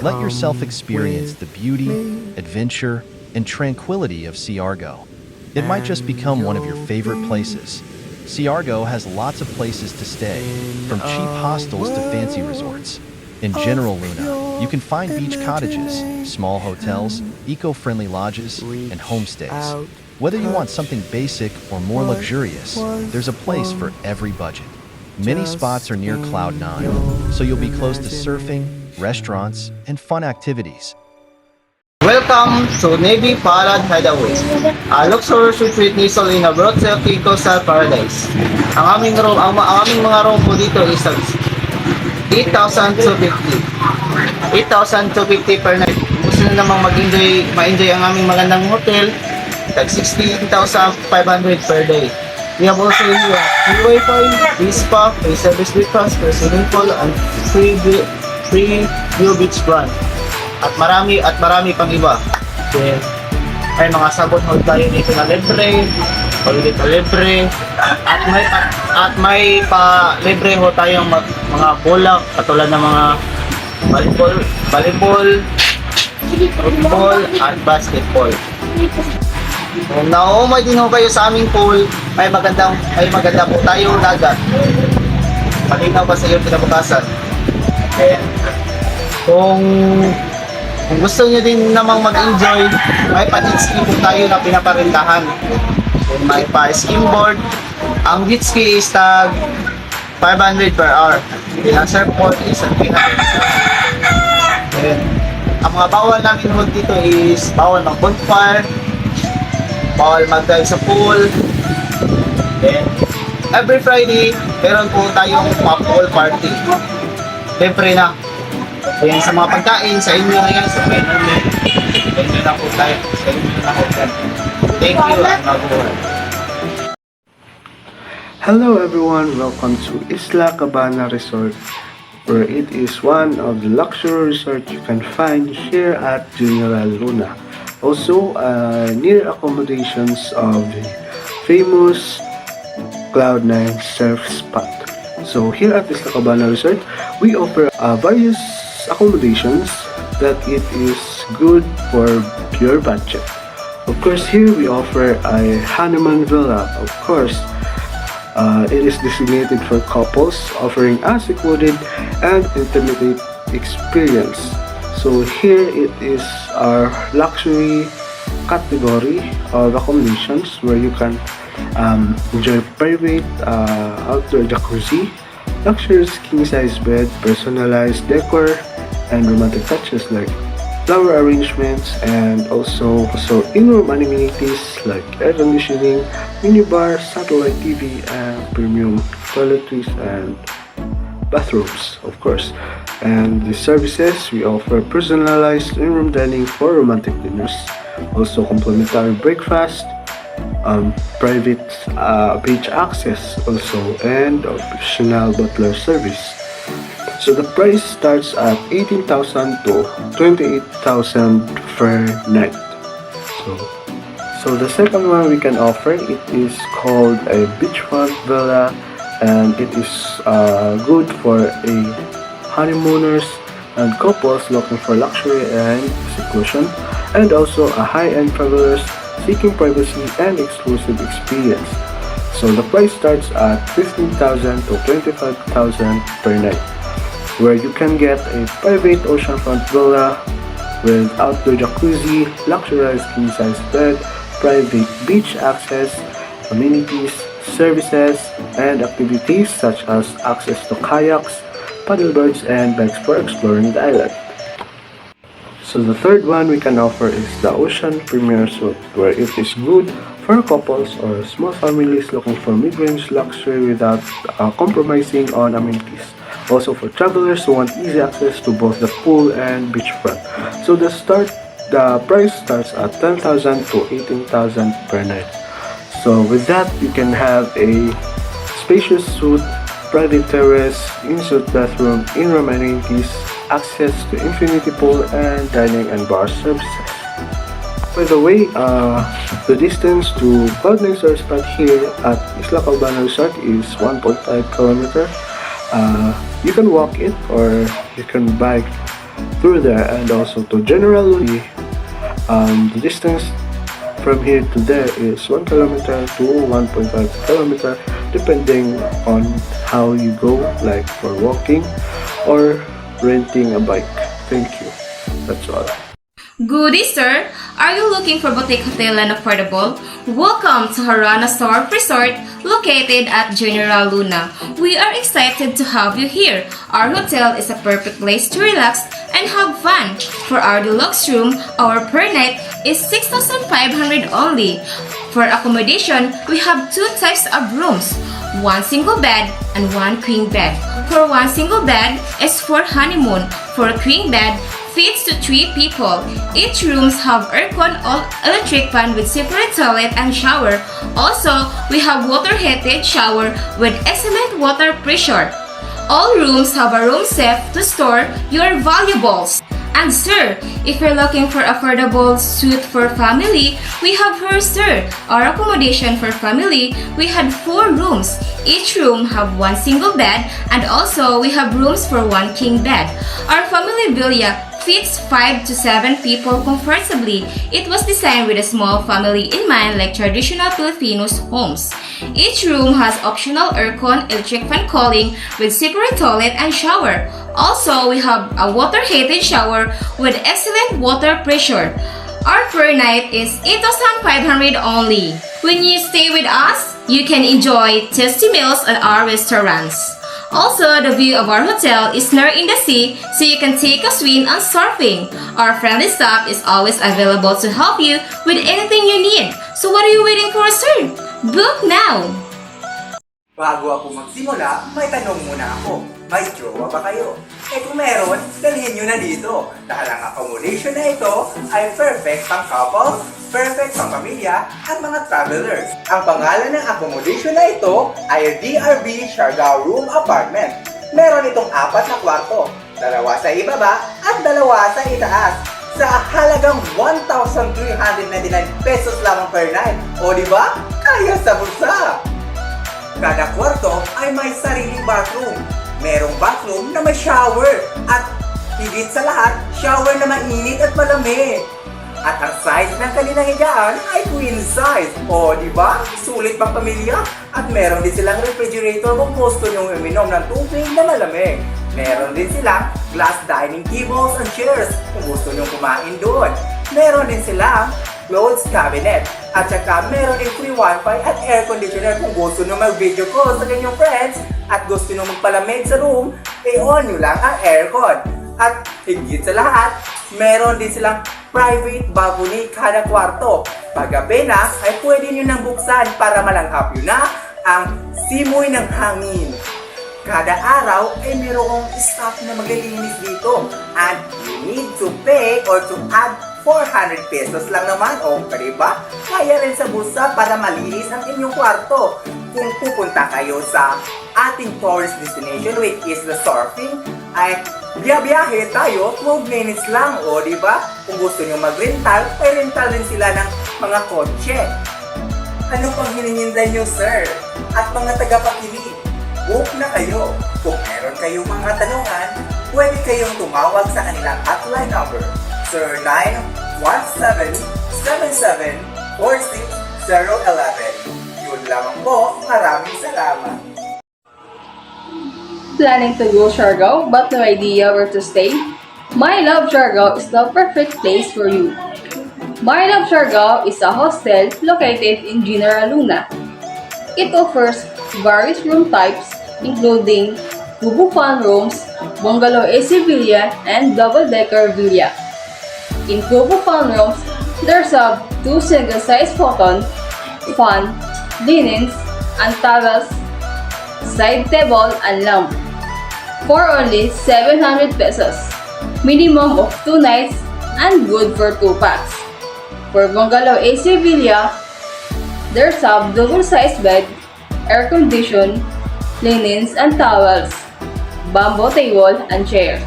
Let yourself experience the beauty, adventure, and tranquility of Siargao. It might just become one of your favorite places. Siargao has lots of places to stay, from cheap hostels to fancy resorts. In General Luna, you can find beach cottages, small hotels, eco-friendly lodges, and homestays. Whether you want something basic or more luxurious, there's a place for every budget. Many spots are near Cloud9, so you'll be close to surfing, restaurants, and fun activities. Welcome to Navy Palad Hideaway, a luxurious retreat nestled in a breathtaking coastal paradise. Ang aming mga room po dito is 8,250 per night. Gusto na namang ma-enjoy ang aming magandang hotel, tag 16,500 per day. We have also here free Wi-Fi, free spa, free service breakfast, free swimming pool, and free view beach front. At marami pang iba. Then, ay mga sabon hold tayo dito na libre, toilet na libre, at may pa libre ho tayong mga bola katulad ng mga volleyball, football, at basketball. Kung naumay din ho kayo sa aming pool, may maganda po tayong dagat. Malinaw pa sa iyong kinabukasan. And kung gusto niyo din namang mag-enjoy, may pa-jet ski po tayo na pinaparintahan. Kung may pa-skimboard, ang jet ski is tag 500 per hour. Ang surfboard is 300 per hour. And ang mga bawal namin ho dito is bawal mag-bonfire, bawal mag-dive sa pool. Then, every Friday, meron po tayong pool party. Libre na. Then, sa mga pagkain, sa inyo na yan, sa inyo na po tayo. Sa inyo na po tayo. Thank you and mag-work. Hello everyone, welcome to Isla Cabana Resort, where it is one of the luxury resorts you can find here at General Luna. Also, near accommodations of the famous Cloud9 surf spot. So here at Isla Cabana Resort, we offer various accommodations that it is good for your budget. Of course, here we offer a honeymoon villa. Of course, it is designated for couples, offering a secluded and intimate experience. So here it is our luxury category of accommodations where you can enjoy private outdoor jacuzzi, luxurious king-size bed, personalized decor, and romantic touches like flower arrangements, and also in-room amenities like air conditioning, minibar, satellite TV, and premium toiletries and bathrooms, of course. And the services, we offer personalized in-room dining for romantic dinners, also complimentary breakfast, private beach access also, and optional butler service. So the price starts at 18,000 to 28,000 per night. So the second one we can offer, it is called a beachfront villa, and it is good for a honeymooners and couples looking for luxury and seclusion, and also a high-end travelers seeking privacy and exclusive experience. So the price starts at 15,000 to 25,000 per night, where you can get a private oceanfront villa with outdoor jacuzzi, luxurious king-size bed, private beach access, amenities, services, and activities such as access to kayaks, paddleboards, and bikes for exploring the island. So the third one we can offer is the Ocean Premier Suite, where it is good for couples or small families looking for mid-range luxury without compromising on amenities. Also for travelers who want easy access to both the pool and beachfront. So the price starts at 10,000 to 18,000 per night. So with that, you can have a spacious suite, private terrace, in-suite bathroom, in-room amenities, access to infinity pool, and dining and bar services. By the way, the distance to Cloud9 Surf Spot here at Isla Cabana Resort is 1.5 km. You can walk it or you can bike through there. And also to General Luna, the distance from here to there is 1 kilometer to 1.5 kilometer, depending on how you go, like for walking or renting a bike. Thank you. That's all. Goody, sir! Are you looking for boutique hotel and affordable? Welcome to Harana Surf Resort, located at General Luna. We are excited to have you here. Our hotel is a perfect place to relax and have fun. For our deluxe room, our per night is 6,500 only. For accommodation, we have two types of rooms, one single bed and one queen bed. For one single bed is for honeymoon. For a queen bed, fits to 3 people. Each rooms have aircon or electric fan with separate toilet and shower. Also, we have water heated shower with excellent water pressure. All rooms have a room safe to store your valuables. And sir, if you're looking for affordable suite for family, we have here, sir. Our accommodation for family, we had 4 rooms. Each room have one single bed, and also we have rooms for one king bed. Our family villa fits 5 to 7 people comfortably. It was designed with a small family in mind, like traditional Filipinos homes. Each room has optional aircon, electric fan cooling with separate toilet and shower. Also, we have a water-heated shower with excellent water pressure. Our per night is 8,500 only. When you stay with us, you can enjoy tasty meals at our restaurants. Also, the view of our hotel is near in the sea, so you can take a swim and surfing. Our friendly staff is always available to help you with anything you need. So what are you waiting for, sir? Book now! Bago ako magsimula, may tanong muna ako. May jowa ba kayo? Eh kung meron, dalhin nyo na dito. Dahil ang accommodation na ito ay perfect pang couple, perfect pang pamilya, at mga travelers. Ang pangalan ng accommodation na ito ay DRB Siargao Room Apartment. Meron itong 4 na kwarto, 2 sa ibaba at 2 sa itaas. Sa halagang 1,399 pesos lamang per night. O diba? Kaya sa bulsa! Kada kwarto ay may sariling bathroom. Merong bathroom na may shower. At higit sa lahat, shower na mainit at malamig. At ang size ng kanilang higaan ay queen size. O diba? Sulit pang pamilya. At meron din silang refrigerator kung gusto nyong uminom ng tubig na malamig. Meron din silang glass dining tables and chairs kung gusto nyong kumain doon. Meron din silang clothes cabinet. At saka meron din free wifi at air conditioner kung gusto nyo mag-video call sa kanyang friends at gusto nyo magpalamig sa room, on nyo lang ang aircon. At higit sa lahat, meron din silang private balcony kada kwarto. Paggabi na, ay pwede nyo nang buksan para malanghap nyo na ang simoy ng hangin. Kada araw ay merong staff na maglilinis dito and you need to pay or to add 400 pesos lang naman, o diba? Kaya rin sa bulsa para malinis ang inyong kwarto. Kung pupunta kayo sa ating tourist destination, which is the surfing, ay biyahe tayo 12 minutes lang, o diba? Kung gusto nyo mag-rental, ay rental din sila ng mga kotse. Ano pang hinihinday nyo, sir? At mga tagapakinig, book na kayo. Kung meron kayong mga tanungan, pwede kayong tumawag sa kanilang hotline number 0917-77-46011. Yun lamang po, maraming salamat. Planning to go Siargao but no idea where to stay? My Love Siargao is the perfect place for you. My Love Siargao is a hostel located in General Luna. It offers various room types including Bubu Fun rooms, bungalow AC villa, and double-decker villa. In Bubu Fun rooms, there's a 2 single-size futon, fan, linens, and towels, side table, and lamp. For only 700 pesos. Minimum of 2 nights and good for 2 packs. For bungalow AC villa, there's a double-sized bed, air condition, linens and towels, bamboo table and chair,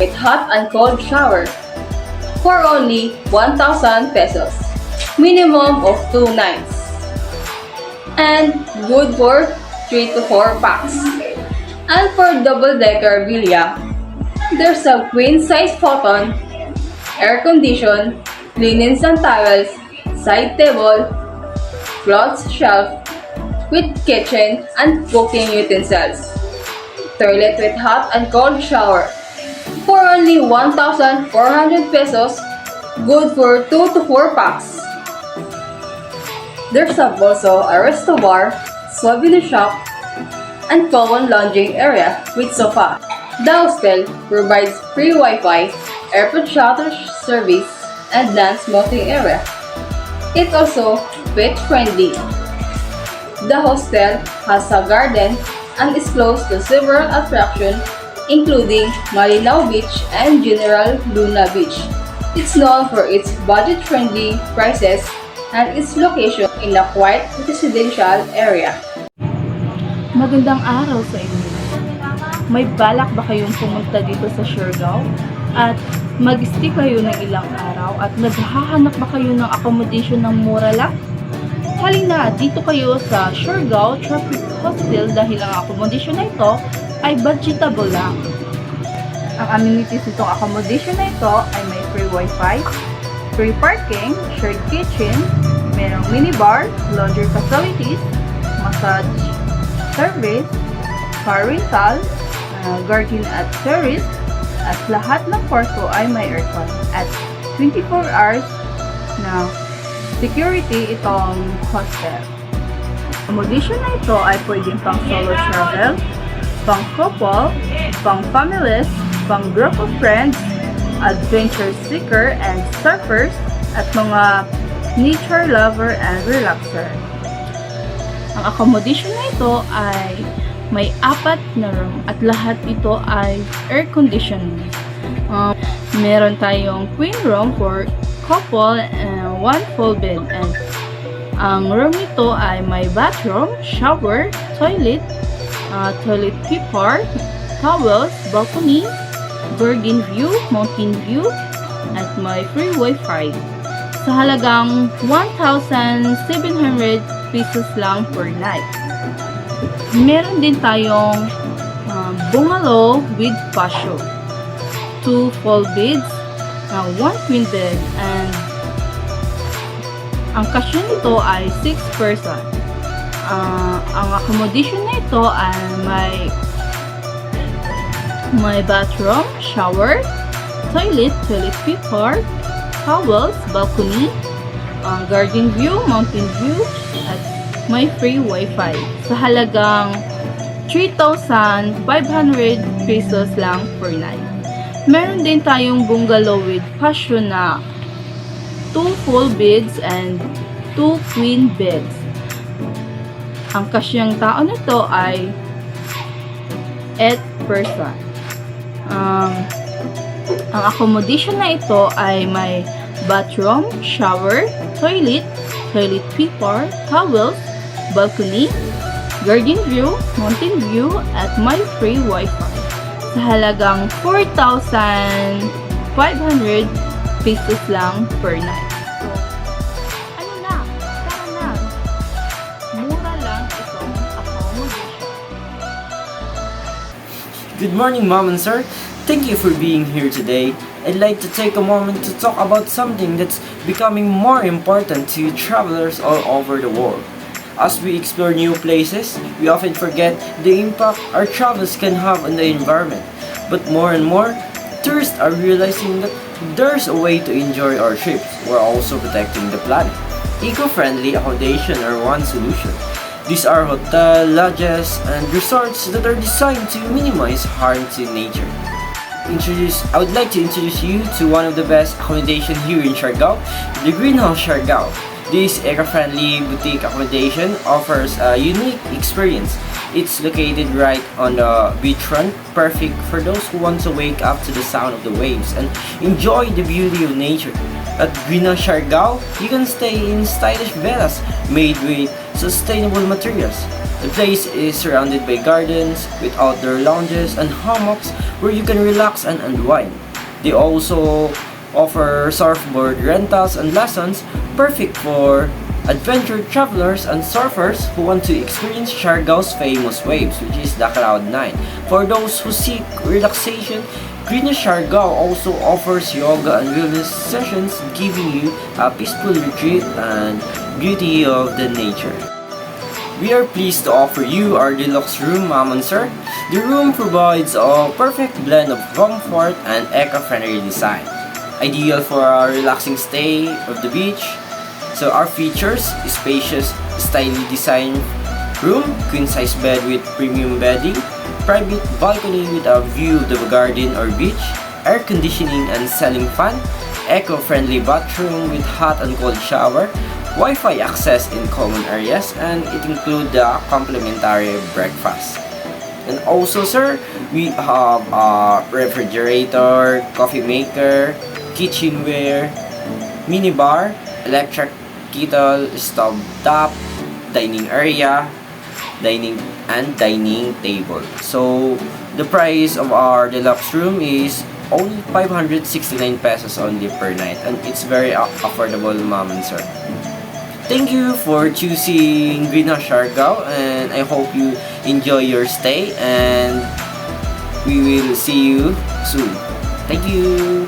with hot and cold shower. For only 1,000 pesos. Minimum of 2 nights. And good for 3 to 4 packs. And for double-decker villa, There's a queen-size futon, air condition, linens and towels, side table, clothes shelf with kitchen and cooking utensils, toilet with hot and cold shower. For only 1,400 pesos, good for 2 to 4 packs. There's also a resto bar, souvenir shop, and common lounging area with sofa. The hostel provides free Wi-Fi, airport shuttle service, and land smoking area. It's also pet friendly. The hostel has a garden and is close to several attractions including Malinaw Beach and General Luna Beach. It's known for its budget-friendly prices and its location in a quiet residential area. Magandang araw sa inyo. May balak ba kayong pumunta dito sa Siargao? At mag-stay kayo ng ilang araw at naghahanap ba kayo ng accommodation ng mura lang? Halina, dito kayo sa Siargao Tropic Hostel dahil ang accommodation na ito ay budgetable lang. Ang amenities nitong accommodation na ito ay may free wifi, free parking, shared kitchen, merong minibar, laundry facilities, massage service, car rental, garden at terrace, at lahat ng kwarto ay may aircon at 24 hours na security itong hostel. Accommodation na ito ay pwedeng pang solo travel, pang couple, pang families, pang group of friends, adventure seeker and surfers, at mga nature lover and relaxer. Ang accommodation na ito ay may 4 na room at lahat ito ay air conditioned. Meron tayong queen room for couple and 1 full bed, and ang room nito ay may bathroom, shower, toilet, toilet paper, towels, balcony, garden view, mountain view, at may free wifi. Sa halagang 1,700 pesos lang per night. Meron din tayong bungalow with patio, 2 full beds, 1 queen bed, and ang kasya nito ay 6 person. Ang accommodation na ito ay may bathroom, shower, toilet paper, towels, balcony, garden view, mountain view, at may free wifi. Sa halagang 3,500 pesos lang per night. Meron din tayong bungalow with patio na 2 full beds and 2 queen beds. Ang kasyang tao nito ay 8 person. Ang accommodation na ito ay may bathroom, shower, toilet paper, towels, balcony, garden view, mountain view, at may free wifi. Sa halagang 4,500 pesos lang per night. So, ano na? Tara na! Mura lang itong accommodation. Good morning, Mom and Sir. Thank you for being here today. I'd like to take a moment to talk about something that's becoming more important to travelers all over the world. As we explore new places, we often forget the impact our travels can have on the environment. But more and more, tourists are realizing that there's a way to enjoy our trips while also protecting the planet. Eco-friendly accommodation are one solution. These are hotel, lodges, and resorts that are designed to minimize harm to nature. I would like to introduce you to one of the best accommodation here in Siargao, the Greenhouse Siargao. This eco-friendly boutique accommodation offers a unique experience. It's located right on the beachfront, perfect for those who want to wake up to the sound of the waves and enjoy the beauty of nature. At Greenhouse Siargao, you can stay in stylish villas made with sustainable materials. The place is surrounded by gardens with outdoor lounges and hammocks where you can relax and unwind. They also offer surfboard rentals and lessons, perfect for adventure travelers and surfers who want to experience Siargao's famous waves, which is the Cloud 9. For those who seek relaxation, Greenest Siargao also offers yoga and wellness sessions, giving you a peaceful retreat and beauty of the nature. We are pleased to offer you our deluxe room, ma'am and sir. The room provides a perfect blend of comfort and eco-friendly design, ideal for a relaxing stay of the beach. So our features: spacious, stylish designed room, queen-size bed with premium bedding, private balcony with a view of the garden or beach, air conditioning and ceiling fan, eco-friendly bathroom with hot and cold shower, Wi-Fi access in common areas, and it includes the complimentary breakfast. And also, sir, we have a refrigerator, coffee maker, kitchenware, minibar, electric kettle, stove top, dining area, dining table. So the price of our deluxe room is only 569 pesos only per night, and it's very affordable, ma'am and sir. Thank you for choosing Green Siargao, and I hope you enjoy your stay, and we will see you soon. Thank you.